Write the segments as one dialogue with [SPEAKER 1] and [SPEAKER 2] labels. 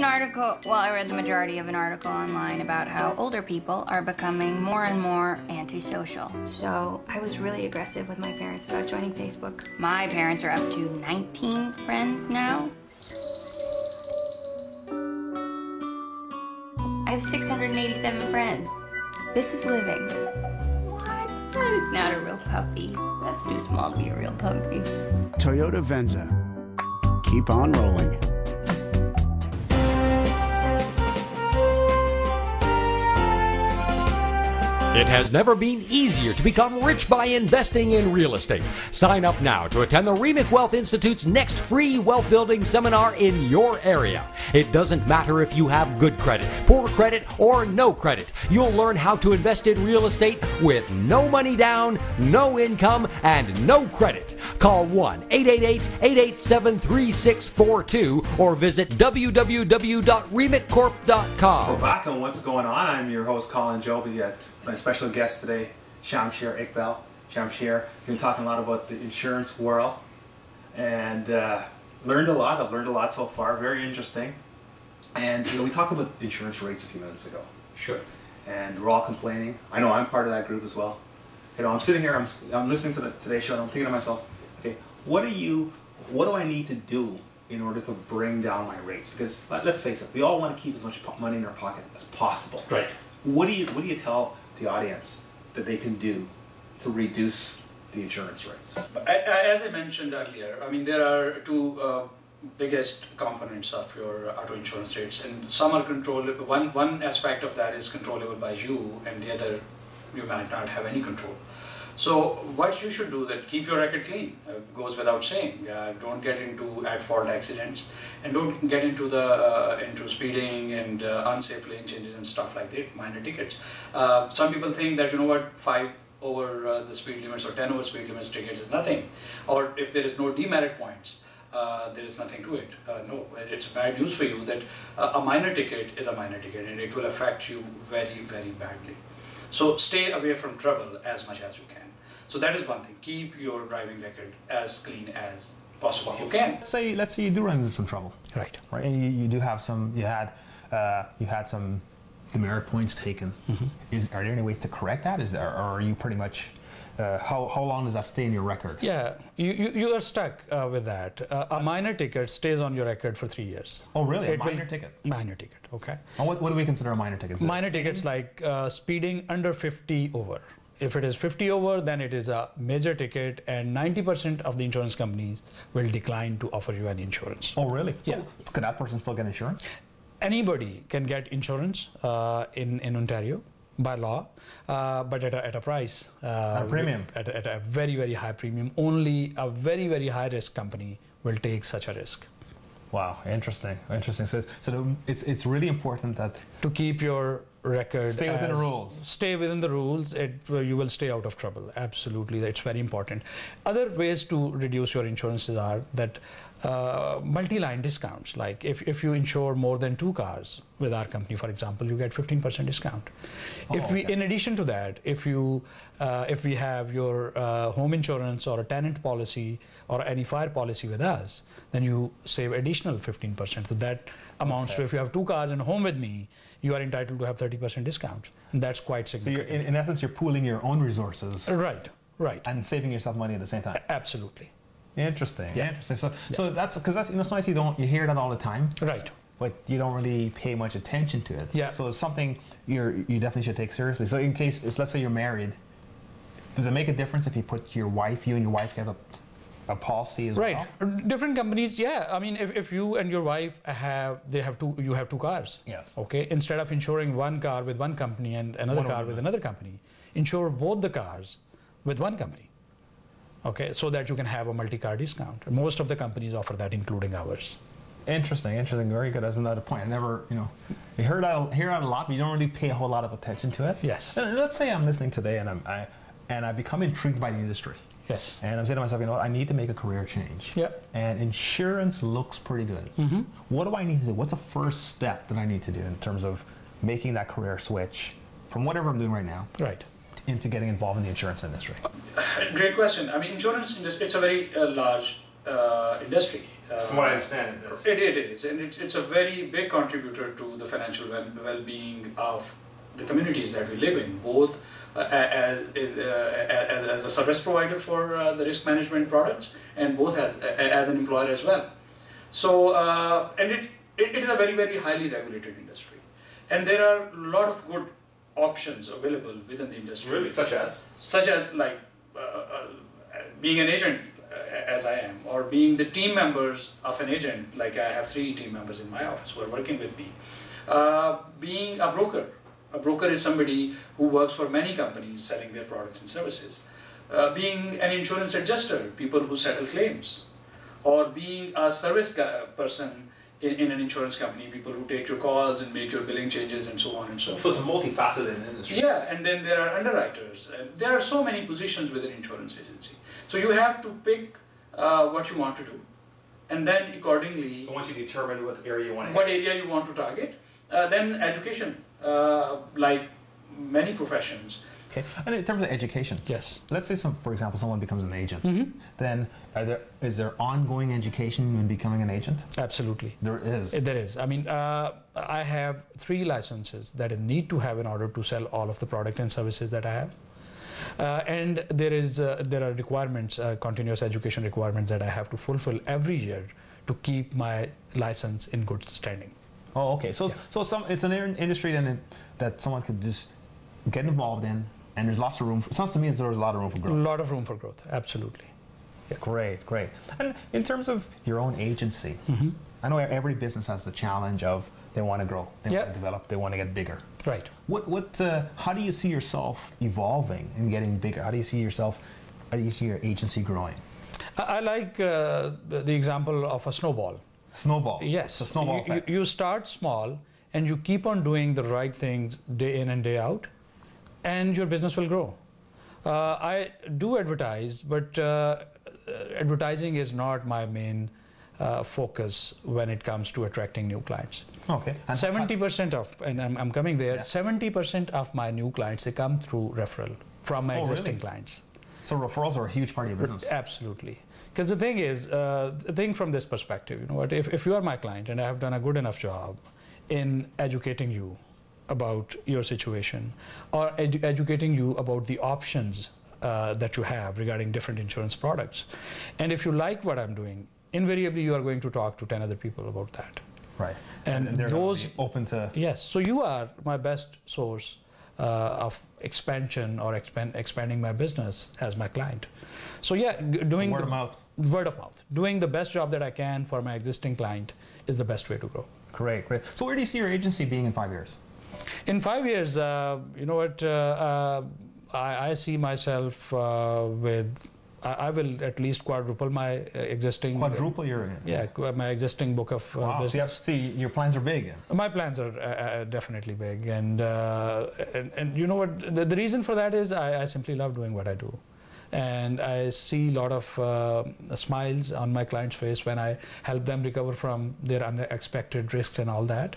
[SPEAKER 1] an article, well, I read the majority of an article online about how older people are becoming more and more antisocial. So I was really aggressive with my parents about joining Facebook. My parents are up to 19 friends now. I have 687 friends. This is living. What? That is not a real puppy. That's too small to be a real puppy.
[SPEAKER 2] Toyota Venza. Keep on rolling.
[SPEAKER 3] It has never been easier to become rich by investing in real estate. Sign up now to attend the Remick Wealth Institute's next free wealth building seminar in your area. It doesn't matter if you have good credit, poor credit, or no credit. You'll learn how to invest in real estate with no money down, no income, and no credit. Call 1-888-887-3642 or visit www.remickcorp.com.
[SPEAKER 4] We're back on What's Going On. I'm your host, Colin Jobe. My special guest today, Shamshir Iqbal. Shamshir, we've been talking a lot about the insurance world and learned a lot. I've learned a lot so far. Very interesting. And we talked about insurance rates a few minutes ago.
[SPEAKER 5] Sure.
[SPEAKER 4] And we're all complaining. I know I'm part of that group as well. I'm sitting here, I'm listening to today's show, and I'm thinking to myself, okay, what do I need to do in order to bring down my rates? Because let's face it, we all want to keep as much money in our pocket as possible.
[SPEAKER 5] Right.
[SPEAKER 4] What do you tell the audience that they can do to reduce the insurance rates?
[SPEAKER 5] As I mentioned earlier, I mean, there are two biggest components of your auto insurance rates, and some are controllable. One aspect of that is controllable by you, and the other you might not have any control. So what you should do, that keep your record clean, goes without saying. Don't get into at-fault accidents, and don't get into into speeding and unsafe lane changes and stuff like that, minor tickets. Some people think that, 5 over the speed limits or 10 over speed limits tickets is nothing, or if there is no demerit points, there is nothing to it. No, it's bad news for you that a minor ticket is a minor ticket, and it will affect you very, very badly. So stay away from trouble as much as you can. So that is one thing. Keep your driving record as clean as possible you can.
[SPEAKER 6] Let's say you do run into some trouble.
[SPEAKER 5] Right.
[SPEAKER 6] Right. And you do have some. You had some demerit points taken. Mm-hmm. Are there any ways to correct that? Or are you pretty much? How long does that stay in your record?
[SPEAKER 7] Yeah, you are stuck with that. A minor ticket stays on your record for 3 years.
[SPEAKER 6] Oh, really? A minor ticket?
[SPEAKER 7] Minor ticket, okay.
[SPEAKER 6] And what do we consider a minor ticket?
[SPEAKER 7] Minor tickets like speeding under 50 over. If it is 50 over, then it is a major ticket, and 90% of the insurance companies will decline to offer you any insurance.
[SPEAKER 6] Oh, really?
[SPEAKER 7] Yeah.
[SPEAKER 6] So could that person still get insurance?
[SPEAKER 7] Anybody can get insurance in Ontario by law, but at a price.
[SPEAKER 6] At a premium.
[SPEAKER 7] At a very, very high premium. Only a very, very high risk company will take such a risk.
[SPEAKER 6] Wow, interesting, interesting. So it's really important that
[SPEAKER 7] to keep your record,
[SPEAKER 6] stay within the rules.
[SPEAKER 7] Stay within the rules. You will stay out of trouble. Absolutely, it's very important. Other ways to reduce your insurances are that multi-line discounts. Like if you insure more than 2 cars with our company, for example, you get 15% discount. In addition to that, if we have your home insurance or a tenant policy or any fire policy with us, then you save additional 15%. So that amounts to, if you have 2 cars and a home with me, you are entitled to have 30% discount. And that's quite significant.
[SPEAKER 6] So in essence, you're pooling your own resources.
[SPEAKER 7] Right, right.
[SPEAKER 6] And saving yourself money at the same time.
[SPEAKER 7] Absolutely.
[SPEAKER 6] Interesting.
[SPEAKER 7] Yeah.
[SPEAKER 6] Interesting. So that's because sometimes you hear that all the time.
[SPEAKER 7] Right.
[SPEAKER 6] But you don't really pay much attention to it.
[SPEAKER 7] Yeah.
[SPEAKER 6] So it's something you definitely should take seriously. So in case, let's say you're married, does it make a difference if you put you and your wife get a policy as well?
[SPEAKER 7] Right. Different companies, yeah. I mean, if you and your wife you have 2 cars.
[SPEAKER 6] Yes.
[SPEAKER 7] Okay. Instead of insuring 1 car with one company and another car with another company, insure both the cars with one company. Okay, so that you can have a multi-car discount. Most of the companies offer that, including ours.
[SPEAKER 6] Interesting, interesting, very good. That's another point. I never, you hear that a lot, but you don't really pay a whole lot of attention to it.
[SPEAKER 7] Yes.
[SPEAKER 6] Let's say I'm listening today and I become intrigued by the industry.
[SPEAKER 7] Yes.
[SPEAKER 6] And I'm saying to myself, I need to make a career change.
[SPEAKER 7] Yeah.
[SPEAKER 6] And insurance looks pretty good. Mm-hmm. What do I need to do? What's the first step that I need to do in terms of making that career switch from whatever I'm doing right now?
[SPEAKER 7] Right.
[SPEAKER 6] Into getting involved in the insurance industry?
[SPEAKER 5] Great question. I mean, insurance industry, it's a very large industry.
[SPEAKER 6] From what I understand,
[SPEAKER 5] it is, and it's a very big contributor to the financial well-being of the communities that we live in, both as a service provider for the risk management products, and both as an employer as well. So, and it is a very, very highly regulated industry, and there are a lot of good options available within the industry.
[SPEAKER 6] Really, such as
[SPEAKER 5] like being an agent, as I am, or being the team members of an agent. Like I have 3 team members in my office who are working with me. Being a broker. A broker is somebody who works for many companies selling their products and services. Being an insurance adjuster, people who settle claims. Or being a service person in an insurance company, people who take your calls and make your billing changes and so on and so forth.
[SPEAKER 6] So it's a multifaceted industry.
[SPEAKER 5] Yeah, and then there are underwriters. And there are so many positions within an insurance agency. So you have to pick what you want to do, and then accordingly.
[SPEAKER 6] So once you determine what area you want to
[SPEAKER 5] what area you want to target, then education, like many professions.
[SPEAKER 6] Okay, and in terms of education,
[SPEAKER 7] Yes.
[SPEAKER 6] let's say for example, someone becomes an agent. Then is there ongoing education when becoming an agent?
[SPEAKER 7] Absolutely.
[SPEAKER 6] There is.
[SPEAKER 7] There is. I mean, I have 3 licenses that I need to have in order to sell all of the product and services that I have. And there are requirements, continuous education requirements that I have to fulfill every year to keep my license in good standing.
[SPEAKER 6] Oh, okay. So it's an industry then that someone could just get involved in, and there's lots of room. It sounds to me as though there's a lot of room for growth.
[SPEAKER 7] A lot of room for growth. Absolutely. Yeah.
[SPEAKER 6] Great, great. And in terms of your own agency, I know every business has the challenge of they want to grow, they want to develop, they want to get bigger.
[SPEAKER 7] Right.
[SPEAKER 6] How do you see yourself evolving and getting bigger? How do you see your agency growing?
[SPEAKER 7] I like the example of a snowball.
[SPEAKER 6] Snowball.
[SPEAKER 7] Yes.
[SPEAKER 6] The snowball effect.
[SPEAKER 7] You start small and you keep on doing the right things day in and day out, and your business will grow. I do advertise, but advertising is not my main focus when it comes to attracting new clients.
[SPEAKER 6] Okay.
[SPEAKER 7] 70% of, and I'm coming there, 70% of my new clients, they come through referral from my existing clients.
[SPEAKER 6] So referrals are a huge part of your business.
[SPEAKER 7] Absolutely. Because the thing is, think from this perspective, you know what, if you are my client and I have done a good enough job in educating you about your situation, or educating you about the options that you have regarding different insurance products, and if you like what I'm doing, invariably you are going to talk to 10 other people about that.
[SPEAKER 6] Right.
[SPEAKER 7] And
[SPEAKER 6] they're
[SPEAKER 7] those
[SPEAKER 6] open to.
[SPEAKER 7] Yes. So you are my best source of expansion or expanding my business as my client. So yeah, doing
[SPEAKER 6] word of mouth.
[SPEAKER 7] Word of mouth. Doing the best job that I can for my existing client is the best way to grow.
[SPEAKER 6] Great, great. So where do you see your agency being in 5 years?
[SPEAKER 7] In 5 years, you know what, I see myself with. I will at least quadruple my existing.
[SPEAKER 6] Quadruple your.
[SPEAKER 7] Yeah, my existing book of business.
[SPEAKER 6] See, your plans are big.
[SPEAKER 7] My plans are definitely big, and you know what? The reason for that is I simply love doing what I do, and I see a lot of smiles on my clients' face when I help them recover from their unexpected risks and all that,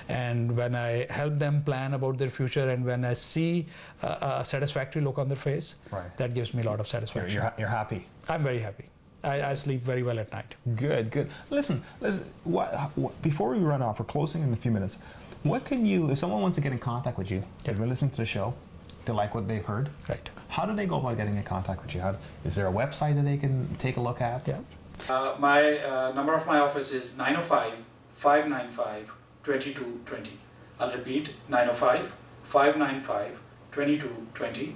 [SPEAKER 7] and when I help them plan about their future, and when I see a satisfactory look on their face, that gives me a lot of satisfaction.
[SPEAKER 6] You're happy.
[SPEAKER 7] I'm very happy. I sleep very well at night.
[SPEAKER 6] Good, good. Listen, before we run off, we're closing in a few minutes. What can you, if someone wants to get in contact with you, they're listening to the show, they like what they've heard,
[SPEAKER 7] right?
[SPEAKER 6] How do they go about getting in contact with you? Is there a website that they can take a look at?
[SPEAKER 7] Yeah.
[SPEAKER 5] My number of my office is 905-595-2220. I'll repeat, 905-595-2220.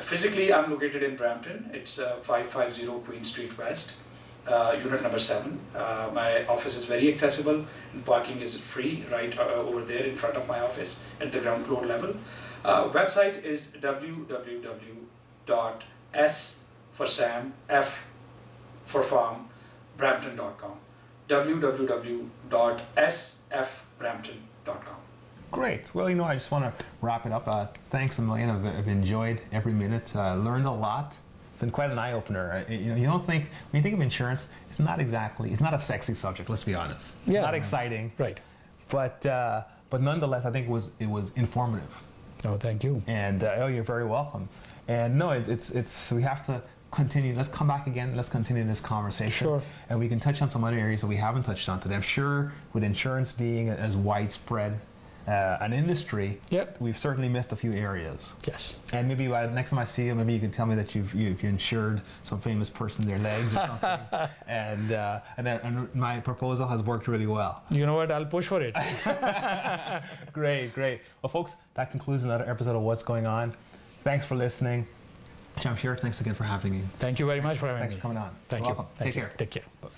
[SPEAKER 5] Physically, I'm located in Brampton. It's 550 Queen Street West, unit number 7. My office is very accessible, and parking is free right over there in front of my office at the ground floor level. Website is www.s for Sam, F for Farm, Brampton.com. www.sfbrampton.com.
[SPEAKER 6] Great. Well, you know, I just want to wrap it up. Thanks a million. I've enjoyed every minute. Learned a lot. It's been quite an eye-opener. You don't think, when you think of insurance, it's not a sexy subject, let's be honest.
[SPEAKER 7] Yeah.
[SPEAKER 6] Not exciting.
[SPEAKER 7] Right.
[SPEAKER 6] But nonetheless, I think it was informative.
[SPEAKER 7] Oh, thank you.
[SPEAKER 6] And you're very welcome. And no, we have to continue. Let's come back again. Let's continue this conversation.
[SPEAKER 7] Sure.
[SPEAKER 6] And we can touch on some other areas that we haven't touched on today. I'm sure with insurance being as widespread an industry,
[SPEAKER 7] Yep.
[SPEAKER 6] we've certainly missed a few areas.
[SPEAKER 7] Yes.
[SPEAKER 6] And maybe next time I see you, maybe you can tell me that you've insured some famous person their legs or something. and my proposal has worked really well.
[SPEAKER 7] You know what? I'll push for it.
[SPEAKER 6] Great. Well, folks, that concludes another episode of What's Going On. Thanks for listening. Shamshir, thanks again for having me.
[SPEAKER 7] Thank you very much for having me.
[SPEAKER 6] Thanks for coming on.
[SPEAKER 7] Thank
[SPEAKER 6] You're
[SPEAKER 7] you.
[SPEAKER 6] welcome.
[SPEAKER 7] Thank
[SPEAKER 6] Take
[SPEAKER 7] you.
[SPEAKER 6] care.
[SPEAKER 7] Take care. Bye.